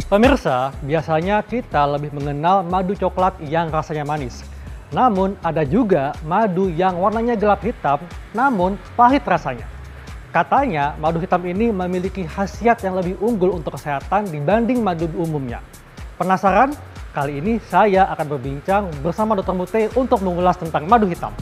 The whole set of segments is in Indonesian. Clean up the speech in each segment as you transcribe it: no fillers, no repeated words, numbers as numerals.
Pemirsa, biasanya kita lebih mengenal madu coklat yang rasanya manis. Namun ada juga madu yang warnanya gelap hitam, namun pahit rasanya. Katanya madu hitam ini memiliki khasiat yang lebih unggul untuk kesehatan dibanding madu umumnya. Penasaran? Kali ini saya akan berbincang bersama Dr. Mute untuk mengulas tentang madu hitam.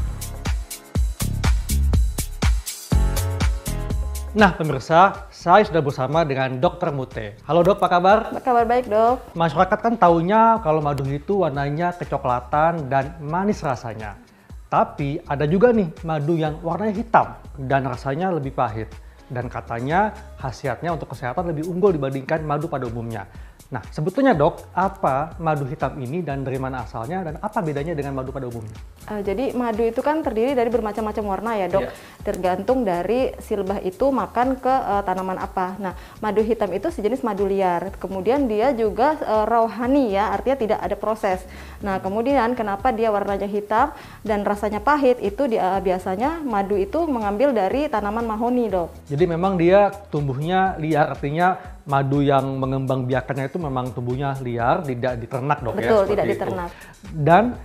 Nah pemirsa, saya sudah bersama dengan Dr. Mute. Halo dok, apa kabar? Apa kabar baik dok. Masyarakat kan taunya kalau madu itu warnanya kecoklatan dan manis rasanya. Tapi ada juga nih madu yang warnanya hitam dan rasanya lebih pahit. Dan katanya khasiatnya untuk kesehatan lebih unggul dibandingkan madu pada umumnya. Nah sebetulnya dok, apa madu hitam ini dan dari mana asalnya dan apa bedanya dengan madu pada umumnya? Jadi madu itu kan terdiri dari bermacam-macam warna ya dok, tergantung dari si lebah itu makan ke tanaman apa. Nah madu hitam itu sejenis madu liar, kemudian dia juga rohani ya, artinya tidak ada proses. Nah kemudian kenapa dia warnanya hitam dan rasanya pahit, itu biasanya madu itu mengambil dari tanaman mahoni dok. Jadi memang dia tumbuhnya liar, artinya madu yang mengembang biakannya itu memang tumbuhnya liar, tidak diternak dok. Betul, ya? tidak diternak. Dan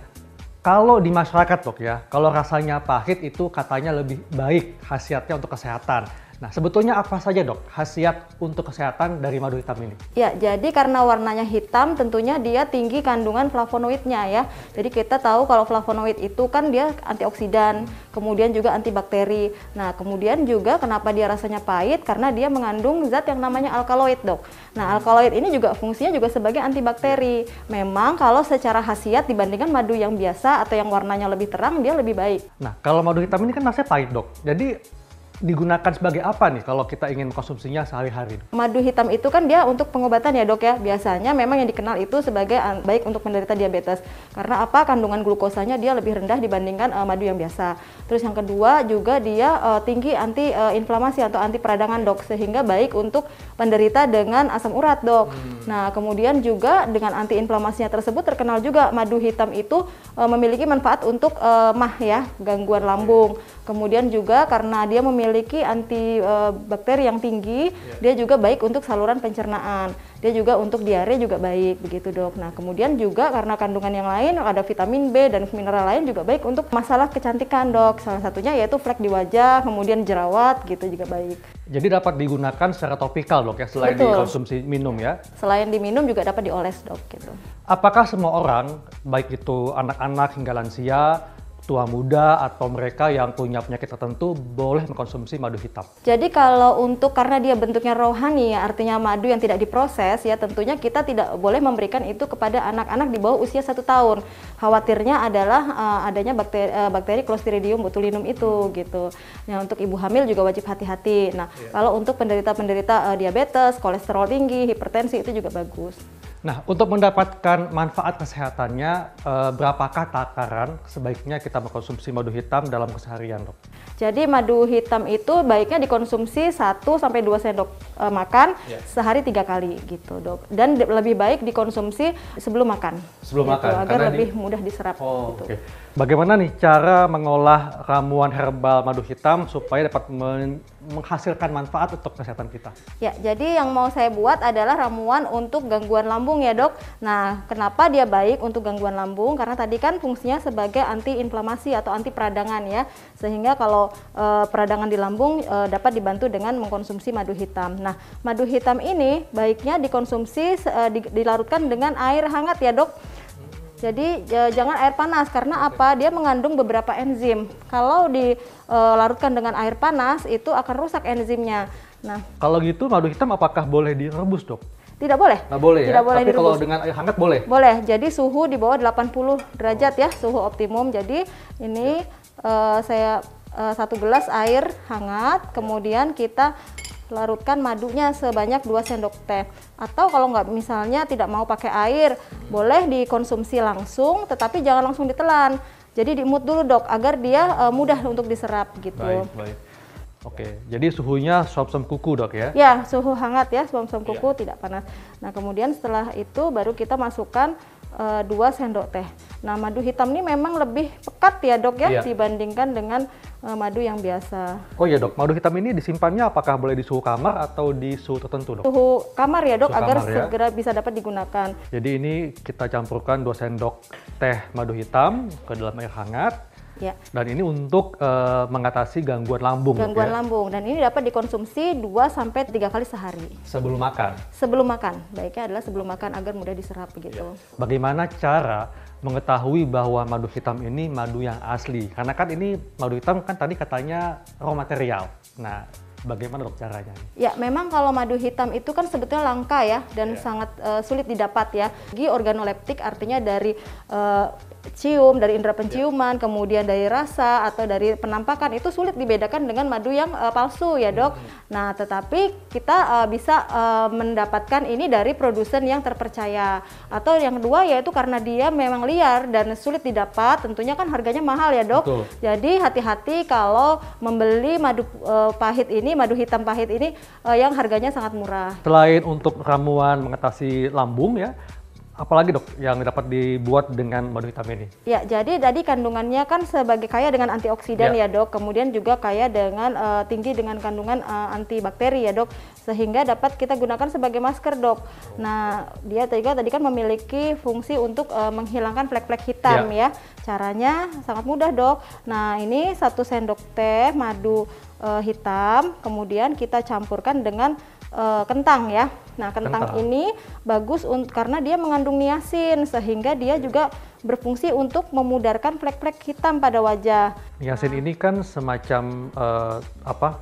kalau di masyarakat dok ya, kalau rasanya pahit itu katanya lebih baik khasiatnya untuk kesehatan. Nah sebetulnya apa saja dok khasiat untuk kesehatan dari madu hitam ini? Ya, jadi karena warnanya hitam tentunya dia tinggi kandungan flavonoidnya ya. Jadi kita tahu kalau flavonoid itu kan dia antioksidan, kemudian juga antibakteri. Nah kemudian juga kenapa dia rasanya pahit, karena dia mengandung zat yang namanya alkaloid dok. Nah alkaloid ini juga fungsinya juga sebagai antibakteri. Memang kalau secara khasiat dibandingkan madu yang biasa atau yang warnanya lebih terang, dia lebih baik. Nah kalau madu hitam ini kan rasanya pahit dok, jadi digunakan sebagai apa nih kalau kita ingin mengkonsumsinya sehari-hari? Madu hitam itu kan dia untuk pengobatan ya dok ya. Biasanya memang yang dikenal itu sebagai baik untuk penderita diabetes. Karena apa? Kandungan glukosanya dia lebih rendah dibandingkan madu yang biasa. Terus yang kedua juga dia tinggi anti-inflamasi atau anti peradangan dok. Sehingga baik untuk penderita dengan asam urat dok. Nah kemudian juga dengan anti-inflamasinya tersebut terkenal juga madu hitam itu memiliki manfaat untuk MAH ya, gangguan lambung. Kemudian juga karena dia memiliki antibakteri yang tinggi, dia juga baik untuk saluran pencernaan. Dia juga untuk diare juga baik, begitu dok. Nah kemudian juga karena kandungan yang lain, ada vitamin B dan mineral lain juga baik untuk masalah kecantikan dok. Salah satunya yaitu flek di wajah, kemudian jerawat gitu juga baik. Jadi dapat digunakan secara topikal dok ya, selain dikonsumsi minum ya? Selain diminum juga dapat dioles dok gitu. Apakah semua orang, baik itu anak-anak hingga lansia, tua muda atau mereka yang punya penyakit tertentu boleh mengkonsumsi madu hitam? Jadi kalau untuk karena dia bentuknya rohani ya, artinya madu yang tidak diproses ya, tentunya kita tidak boleh memberikan itu kepada anak-anak di bawah usia 1 tahun. Khawatirnya adalah adanya bakteri Clostridium botulinum itu gitu. Nah untuk ibu hamil juga wajib hati-hati. Nah kalau untuk penderita diabetes, kolesterol tinggi, hipertensi itu juga bagus. Nah, untuk mendapatkan manfaat kesehatannya, berapakah takaran sebaiknya kita mengkonsumsi madu hitam dalam keseharian, dok? Jadi madu hitam itu baiknya dikonsumsi 1-2 sendok makan sehari 3 kali gitu, dok. Dan lebih baik dikonsumsi sebelum makan. Sebelum gitu, makan, agar lebih mudah diserap. Gitu. Okay. Bagaimana nih cara mengolah ramuan herbal madu hitam supaya dapat menghasilkan manfaat untuk kesehatan kita? Ya, jadi yang mau saya buat adalah ramuan untuk gangguan lambung ya dok. Nah, kenapa dia baik untuk gangguan lambung? Karena tadi kan fungsinya sebagai anti-inflamasi atau anti peradangan ya. Sehingga kalau peradangan di lambung dapat dibantu dengan mengkonsumsi madu hitam. Nah, madu hitam ini baiknya dikonsumsi dilarutkan dengan air hangat ya dok. Jadi jangan air panas, karena apa? Dia mengandung beberapa enzim. Kalau dilarutkan dengan air panas itu akan rusak enzimnya. Nah, kalau gitu madu hitam apakah boleh direbus, dok? Tidak boleh. Nggak boleh ya? Tidak boleh Tapi direbus. kalau dengan air hangat boleh? Boleh. Jadi suhu di bawah 80 derajat ya, suhu optimum. Jadi ini saya 1 gelas air hangat, kemudian kita larutkan madunya sebanyak 2 sendok teh. Atau kalau nggak misalnya tidak mau pakai air, boleh dikonsumsi langsung, tetapi jangan langsung ditelan. Jadi diemut dulu dok, agar dia mudah untuk diserap gitu. Baik. Oke, jadi suhunya suam-suam kuku dok ya? Ya, suhu hangat ya, suam-suam kuku tidak panas. Nah kemudian setelah itu baru kita masukkan 2 sendok teh. Nah, madu hitam ini memang lebih pekat ya dok ya, dibandingkan dengan madu yang biasa. Oh iya dok, madu hitam ini disimpannya apakah boleh di suhu kamar atau di suhu tertentu dok? Suhu kamar ya dok, Suhu agar kamar, ya. segera bisa dapat digunakan. Jadi ini kita campurkan 2 sendok teh madu hitam ke dalam air hangat. Ya. Dan ini untuk mengatasi gangguan lambung. Gangguan ya? lambung, dan ini dapat dikonsumsi 2-3 kali sehari. Sebelum makan? Sebelum makan, baiknya adalah sebelum makan agar mudah diserap begitu. Bagaimana cara mengetahui bahwa madu hitam ini madu yang asli? Karena kan ini madu hitam kan tadi katanya raw material. Nah, bagaimana dok caranya? Ya, memang kalau madu hitam itu kan sebetulnya langka ya, dan sangat sulit didapat ya. Organoleptik artinya dari cium, dari indera penciuman, kemudian dari rasa atau dari penampakan, itu sulit dibedakan dengan madu yang palsu ya dok. Nah, tetapi kita bisa mendapatkan ini dari produsen yang terpercaya. Atau yang kedua yaitu karena dia memang liar dan sulit didapat, tentunya kan harganya mahal ya dok. Betul. Jadi hati-hati kalau membeli madu pahit ini, madu hitam pahit ini yang harganya sangat murah. Selain untuk ramuan mengatasi lambung ya, apalagi dok yang dapat dibuat dengan madu hitam ini? Ya, jadi tadi kandungannya kan sebagai kaya dengan antioksidan ya dok, kemudian juga kaya dengan tinggi dengan kandungan antibakteri ya dok, sehingga dapat kita gunakan sebagai masker dok. Nah, dia juga tadi kan memiliki fungsi untuk menghilangkan flek-flek hitam ya. Caranya sangat mudah dok. Nah, ini 1 sendok teh madu hitam, kemudian kita campurkan dengan kentang ya. Nah, kentang ini bagus karena dia mengandung niacin, sehingga dia juga berfungsi untuk memudarkan flek-flek hitam pada wajah. Niacin ini kan semacam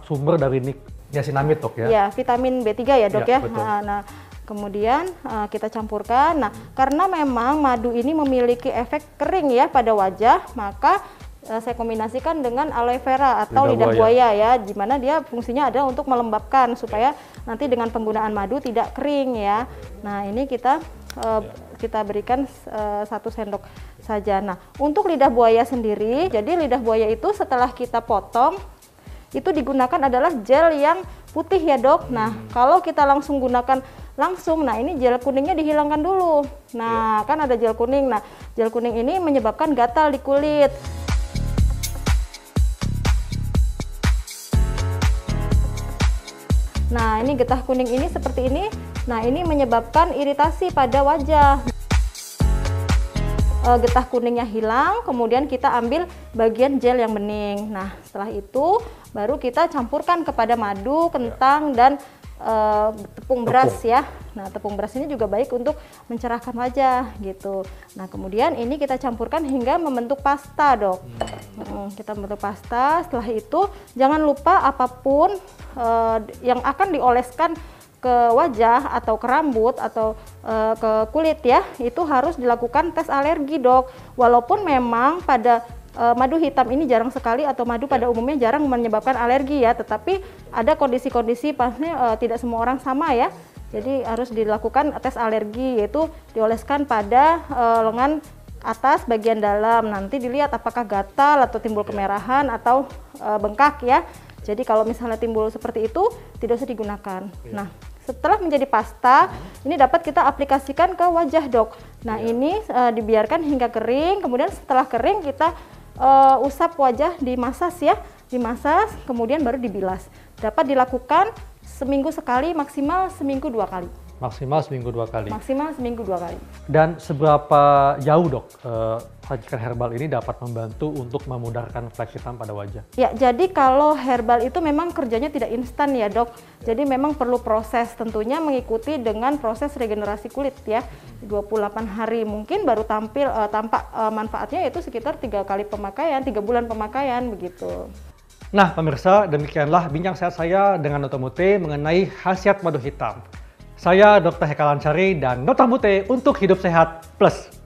sumber dari niacinamide dok ya? Ya, vitamin B3 ya dok ya. Betul. Nah, kemudian kita campurkan. Nah, karena memang madu ini memiliki efek kering ya pada wajah, maka saya kombinasikan dengan aloe vera atau lidah buaya ya, di mana dia fungsinya ada untuk melembabkan supaya nanti dengan penggunaan madu tidak kering ya. Nah, ini kita berikan 1 sendok saja. Nah, untuk lidah buaya sendiri, jadi lidah buaya itu setelah kita potong itu digunakan adalah gel yang putih ya dok. Nah, kalau kita langsung gunakan langsung, nah ini gel kuningnya dihilangkan dulu. Nah, kan ada gel kuning. Nah, gel kuning ini menyebabkan gatal di kulit. Nah, ini getah kuning ini seperti ini. Nah, ini menyebabkan iritasi pada wajah. Getah kuningnya hilang, kemudian kita ambil bagian gel yang bening. Nah, setelah itu baru kita campurkan kepada madu, kentang, dan tepung beras ya. Nah, tepung beras ini juga baik untuk mencerahkan wajah gitu. Nah, kemudian ini kita campurkan hingga membentuk pasta dok. Kita membentuk pasta. Setelah itu jangan lupa apapun yang akan dioleskan ke wajah atau ke rambut atau ke kulit ya, itu harus dilakukan tes alergi dok. Walaupun memang pada madu hitam ini jarang sekali, atau madu pada umumnya jarang menyebabkan alergi ya, tetapi ada kondisi-kondisi pasnya tidak semua orang sama ya. Jadi harus dilakukan tes alergi, yaitu dioleskan pada lengan atas bagian dalam, nanti dilihat apakah gatal atau timbul kemerahan atau bengkak ya. Jadi kalau misalnya timbul seperti itu tidak usah digunakan. Nah, setelah menjadi pasta, ini dapat kita aplikasikan ke wajah dok. Nah, ini dibiarkan hingga kering, kemudian setelah kering kita usap wajah, dimasas ya, dimasas, kemudian baru dibilas. Dapat dilakukan seminggu sekali, maksimal seminggu 2 kali. Maksimal seminggu 2 kali. Maksimal seminggu 2 kali. Dan seberapa jauh dok racikan herbal ini dapat membantu untuk memudarkan flek hitam pada wajah? Ya, jadi kalau herbal itu memang kerjanya tidak instan ya dok. Jadi memang perlu proses, tentunya mengikuti dengan proses regenerasi kulit ya. 28 hari mungkin baru tampak manfaatnya, yaitu sekitar 3 kali pemakaian, 3 bulan pemakaian begitu. Nah pemirsa, demikianlah bincang sehat saya dengan Dr. Mute mengenai khasiat madu hitam. Saya Dr. Heka Lansari dan Dr. Mute untuk Hidup Sehat Plus.